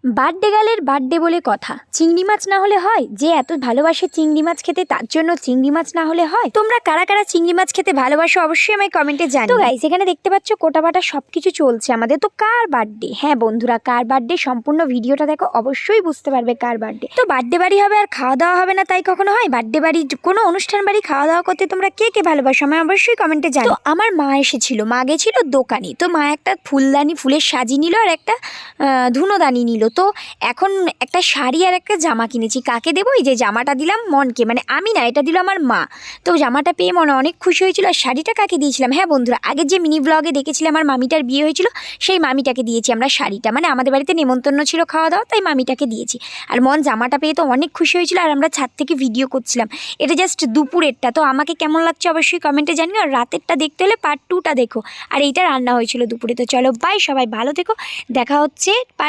Birthday গার্লের birthday বলে কথা, চিংড়ি মাছ না হলে হয়? যে এত ভালোবাসে চিংড়ি মাছ খেতে তার জন্য চিংড়ি মাছ না হলে হয়? তোমরা কারা কারা চিংড়ি মাছ খেতে ভালোবাসো অবশ্যই আমায় কমেন্টে জানিও। তো গাইস, এখানে দেখতে পাচ্ছ কোটাবাটা সবকিছু চলছে আমাদের। তো কার বার্থডে? হ্যাঁ বন্ধুরা, কার বার্থডে সম্পূর্ণ ভিডিওটা দেখো, অবশ্যই বুঝতে পারবে কার বার্থডে। তো বার্থডে বাড়ি হবে আর খাওয়া দাওয়া হবে না তাই কখনো হয়? বার্থডে বাড়ি কোনো অনুষ্ঠান বাড়ি খাওয়া দাওয়া করতে তোমরা কে কে ভালোবাসো আমায় অবশ্যই কমেন্টে জানিও। তো আমার মা এসেছিল, মা গেছিল দোকানে, তো মা একটা ফুলদানি ফুলের সাজি নিল আর একটা ধুনোদানি নিল। তো এখন একটা শাড়ি আর একটা জামা কিনেছি, কাকে দেবো? এই যে জামাটা দিলাম মনকে, মানে আমি না, এটা দিল আমার মা। তো জামাটা পেয়ে মনে অনেক খুশি হয়েছিল। আর শাড়িটা কাকে দিয়েছিলাম? হ্যাঁ বন্ধুরা, আগের যে মিনি ব্লগে দেখেছিলাম আমার মামিটার বিয়ে হয়েছিল, সেই মামিটাকে দিয়েছি আমরা শাড়িটা। মানে আমাদের বাড়িতে নেমন্তন্ন ছিল খাওয়া দাওয়া, তাই মামিটাকে দিয়েছি। আর মন জামাটা পেয়ে তো অনেক খুশি হয়েছিল। আর আমরা ছাদ থেকে ভিডিও করছিলাম, এটা জাস্ট দুপুরেরটা। তো আমাকে কেমন লাগছে অবশ্যই কমেন্টে জানিও। আর রাতেরটা দেখতে হলে পার্ট 2টা দেখো। আর এইটা রান্না হয়েছিল দুপুরে। তো চলো বাই, সবাই ভালো থেকো, দেখা হচ্ছে পার্ট